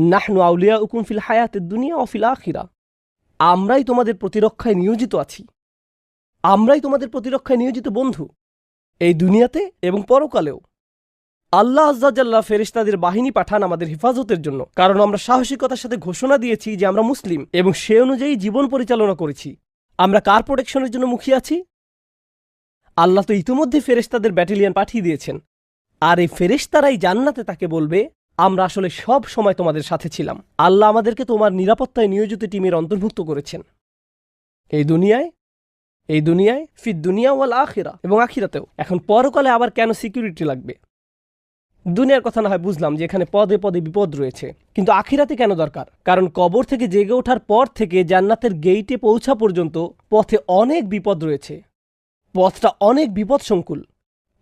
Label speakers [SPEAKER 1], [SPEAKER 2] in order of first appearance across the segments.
[SPEAKER 1] নাহনু আউলিয়াউকুম ফিল হায়াতিদ দুনিয়া ওয়া ফিল আখিরা। আমরাই তোমাদের প্রতিরক্ষায় নিয়োজিত আছি, আমরাই তোমাদের প্রতিরক্ষায় নিয়োজিত বন্ধু, এই দুনিয়াতে এবং পরকালেও। আল্লাহ আজ্জা জাল্লা ফেরেশতাদের বাহিনী পাঠান আমাদের হেফাজতের জন্য, কারণ আমরা সাহসিকতার সাথে ঘোষণা দিয়েছি যে আমরা মুসলিম এবং সে অনুযায়ী জীবন পরিচালনা করেছি। আমরা কার প্রোটেকশনের জন্য মুখিয়ে আছি? আল্লাহ তো ইতিমধ্যে ফেরেশতাদের ব্যাটালিয়ন পাঠিয়ে দিয়েছেন, আর এই ফেরেশতারাই জান্নাতে তাকে বলবে আমরা আসলে সব সময় তোমাদের সাথে ছিলাম। আল্লাহ আমাদেরকে তোমার নিরাপত্তায় নিয়োজিত টিমের অন্তর্ভুক্ত করেছেন এই দুনিয়ায় ফিদ দুনিয়া ওয়াল আখিরা, এবং আখিরাতেও। এখন পরকালে আবার কেন সিকিউরিটি লাগবে? দুনিয়ার কথা না হয় বুঝলাম যে এখানে পদে পদে বিপদ রয়েছে, কিন্তু আখিরাতে কেন দরকার? কারণ কবর থেকে জেগে ওঠার পর থেকে জান্নাতের গেইটে পৌঁছা পর্যন্ত পথে অনেক বিপদ রয়েছে, পথটা অনেক বিপদসংকুল।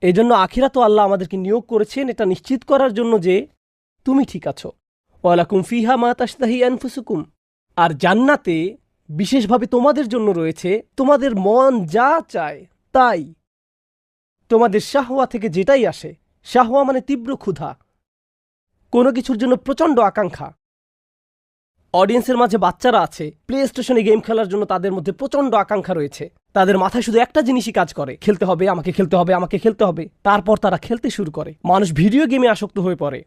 [SPEAKER 1] এই জন্য আখিরাতও আল্লাহ আমাদেরকে নিয়োগ করেছেন এটা নিশ্চিত করার জন্য যে তুমি ঠিক আছো। ওয়ালাকুম ফিহা মা তাশতাহি আনফুসুকুম। আর জান্নাতে বিশেষভাবে তোমাদের জন্য রয়েছে তোমাদের মন যা চায় তাই, তোমাদের শাহওয়া থেকে যেটাই আসে। শাহওয়া মানে তীব্র ক্ষুধা, কোনো কিছুর জন্য প্রচণ্ড আকাঙ্ক্ষা। অডিয়েন্সের মাঝে বাচ্চারা আছে, প্লে স্টেশনে গেম খেলার জন্য তাদের মধ্যে প্রচণ্ড আকাঙ্ক্ষা রয়েছে। তাদের মাথায় শুধু একটা জিনিসই কাজ করে, খেলতে হবে, আমাকে খেলতে হবে, আমাকে খেলতে হবে। তারপর তারা খেলতে শুরু করে। মানুষ ভিডিও গেমে আসক্ত হয়ে পড়ে,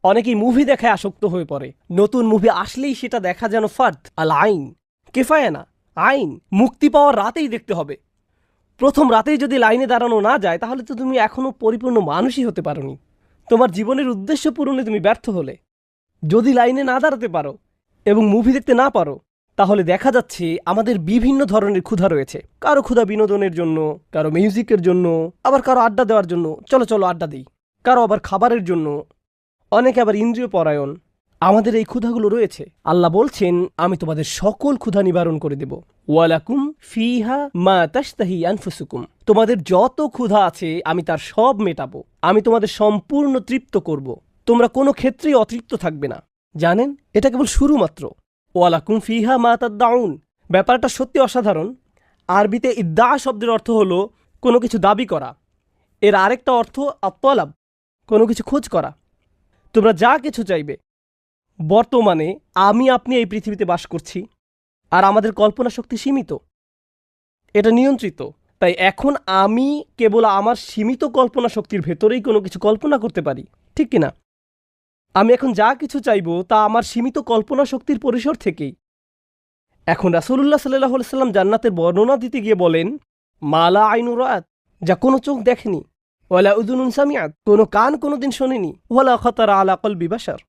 [SPEAKER 1] অনেকেই মুভি দেখায় আসক্ত হয়ে পড়ে। নতুন মুভি আসলেই সেটা দেখা যেন ফার্দ আল আইন, কেফায় না আইন। মুক্তি পাওয়ার রাতেই দেখতে হবে। প্রথম রাতেই যদি লাইনে দাঁড়ানো না যায় তাহলে তো তুমি এখনও পরিপূর্ণ মানুষই হতে পারোনি। তোমার জীবনের উদ্দেশ্য পূরণে তুমি ব্যর্থ হলে। যদি লাইনে না দাঁড়াতে পারো এবং মুভি দেখতে না পারো, তাহলে দেখা যাচ্ছে আমাদের বিভিন্ন ধরনের ক্ষুধা রয়েছে। কারো ক্ষুধা বিনোদনের জন্য, কারো মিউজিকের জন্য, আবার কারো আড্ডা দেওয়ার জন্য, চলো চলো আড্ডা দিই। কারো আবার খাবারের জন্য, অনেকে আবার ইন্দ্রিয় পরায়ণ। আমাদের এই ক্ষুধাগুলো রয়েছে। আল্লাহ বলছেন আমি তোমাদের সকল ক্ষুধা নিবারণ করে দেব। ওয়ালাকুম ফিহা মা তাশতাহি আনফুসুকুম। তোমাদের যত ক্ষুধা আছে আমি তার সব মেটাবো। আমি তোমাদের সম্পূর্ণ তৃপ্ত করব। তোমরা কোনো ক্ষেত্রেই অতৃপ্ত থাকবে না। জানেন, এটা কেবল শুরু মাত্র। ওয়ালাকুম ফিহা মা তাদদাউন। ব্যাপারটা সত্যি অসাধারণ। আরবিতে ইদ্দা শব্দের অর্থ হলো কোনো কিছু দাবি করা। এর আরেকটা অর্থ আত-তালাব, কোনো কিছু খোঁজ করা। তোমরা যা কিছু চাইবে। বর্তমানে আপনি এই পৃথিবীতে বাস করছি, আর আমাদের কল্পনা শক্তি সীমিত, এটা নিয়ন্ত্রিত। তাই এখন আমি কেবল আমার সীমিত কল্পনা শক্তির ভেতরেই কোনো কিছু কল্পনা করতে পারি, ঠিক কিনা? আমি এখন যা কিছু চাইব তা আমার সীমিত কল্পনা শক্তির পরিসর থেকেই। এখন রাসূলুল্লাহ সাল্লাল্লাহু আলাইহি ওয়াসাল্লাম জান্নাতের বর্ণনা দিতে গিয়ে বলেন মালা আইনু রাআত, যা কোনো চোখ দেখেনি, ওয়ালা উযুনুন সামিআত, কোনো কান কোনোদিন শোনেনি, ওয়ালা খাতারা আলা কলবি বাশার,